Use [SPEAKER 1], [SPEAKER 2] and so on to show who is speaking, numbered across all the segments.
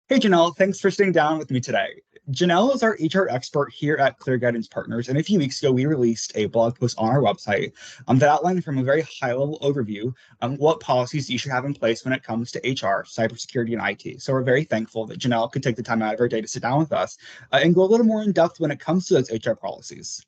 [SPEAKER 1] Hey, Janelle, thanks for sitting down with me today. Janelle is our HR expert here at Clear Guidance Partners, and a few weeks ago, we released a blog post on our website that outlined from a very high-level overview what policies you should have in place when it comes to HR, cybersecurity, and IT. So we're very thankful that Janelle could take the time out of her day to sit down with us and go a little more in depth when it comes to those HR policies.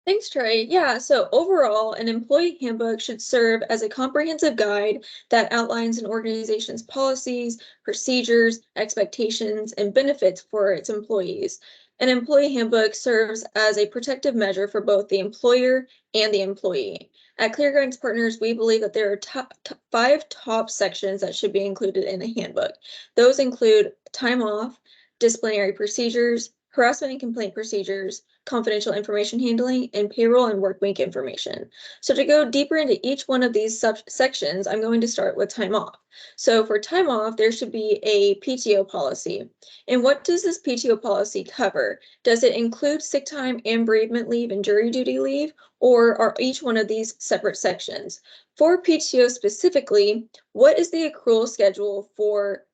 [SPEAKER 2] Thanks, Trey. Yeah, so overall, an employee handbook should serve as a comprehensive guide that outlines an organization's policies, procedures, expectations, and benefits for its employees. An employee handbook serves as a protective measure for both the employer and the employee. At Clear Guidance Partners, we believe that there are five top sections that should be included in a handbook. Those include time off, disciplinary procedures, harassment and complaint procedures, confidential information handling, and payroll and workweek information. So to go deeper into each one of these sections, I'm going to start with time off. So for time off, there should be a PTO policy. And what does this PTO policy cover? Does it include sick time and bereavement leave and jury duty leave, or are each one of these separate sections? For PTO specifically, what is the accrual schedule for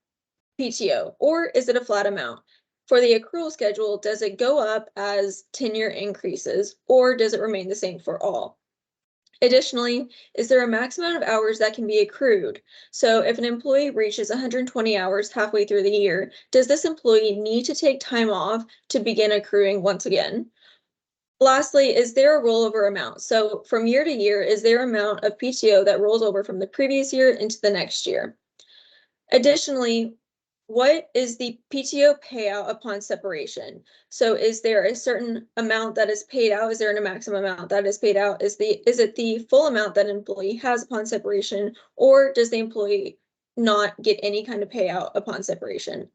[SPEAKER 2] PTO, or is it a flat amount? For the accrual schedule, does it go up as tenure increases, or does it remain the same for all? Additionally, is there a max amount of hours that can be accrued? So if an employee reaches 120 hours halfway through the year, does this employee need to take time off to begin accruing once again? Lastly, is there a rollover amount? So from year to year, is there amount of PTO that rolls over from the previous year into the next year? Additionally, what is the PTO payout upon separation? So is there a certain amount that is paid out? Is there a maximum amount that is paid out? Is it the full amount that an employee has upon separation, or does the employee not get any kind of payout upon separation?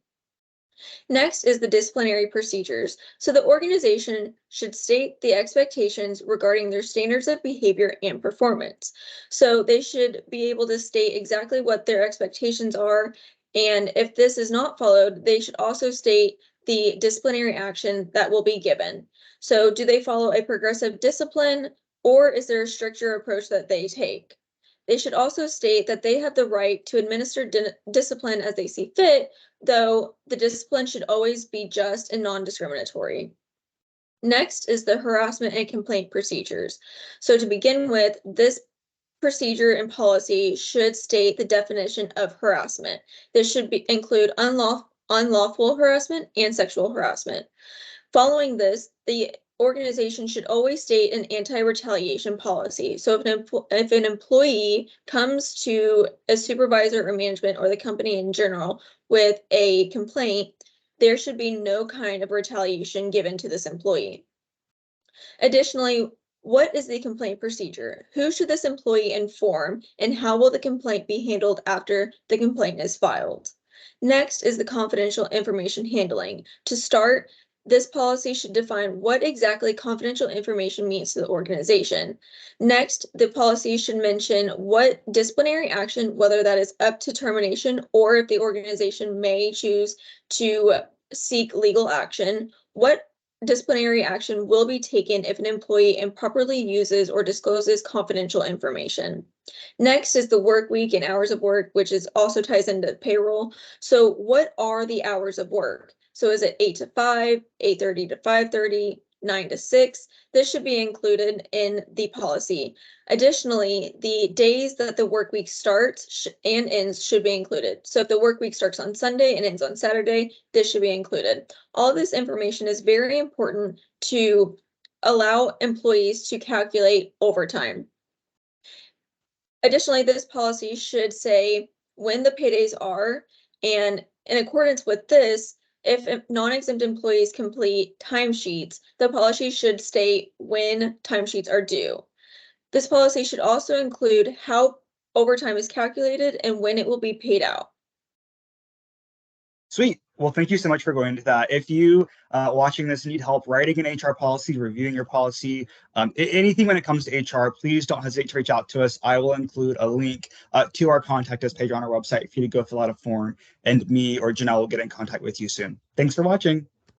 [SPEAKER 2] Next is the disciplinary procedures. So the organization should state the expectations regarding their standards of behavior and performance. So they should be able to state exactly what their expectations are. And if this is not followed, they should also state the disciplinary action that will be given. So do they follow a progressive discipline, or is there a stricter approach that they take? They should also state that they have the right to administer discipline as they see fit, though the discipline should always be just and non-discriminatory. Next is the harassment and complaint procedures. So to begin with, this procedure and policy should state the definition of harassment. This should include unlawful harassment and sexual harassment. Following this, the organization should always state an anti-retaliation policy. So if an employee comes to a supervisor or management or the company in general with a complaint, there should be no kind of retaliation given to this employee. Additionally, what is the complaint procedure? Who should this employee inform, and how will the complaint be handled after the complaint is filed? Next is the confidential information handling. To start, this policy should define what exactly confidential information means to the organization. Next, the policy should mention what disciplinary action, whether that is up to termination or if the organization may choose to seek legal action, what disciplinary action will be taken if an employee improperly uses or discloses confidential information. Next is the work week and hours of work, which also ties into payroll. So what are the hours of work? So is it 8 to 5, 8:30 to 5:30, 9 to 6? This should be included in the policy. Additionally, the days that the work week starts and ends should be included. So if the work week starts on Sunday and ends on Saturday, this should be included. All this information is very important to allow employees to calculate overtime. Additionally, this policy should say when the paydays are, and in accordance with this, if non-exempt employees complete timesheets, the policy should state when timesheets are due. This policy should also include how overtime is calculated and when it will be paid out.
[SPEAKER 1] Sweet. Well, thank you so much for going into that. If you watching this need help writing an HR policy, reviewing your policy, anything when it comes to HR, please don't hesitate to reach out to us. I will include a link to our contact us page on our website for you to go fill out a form, and me or Janelle will get in contact with you soon. Thanks for watching.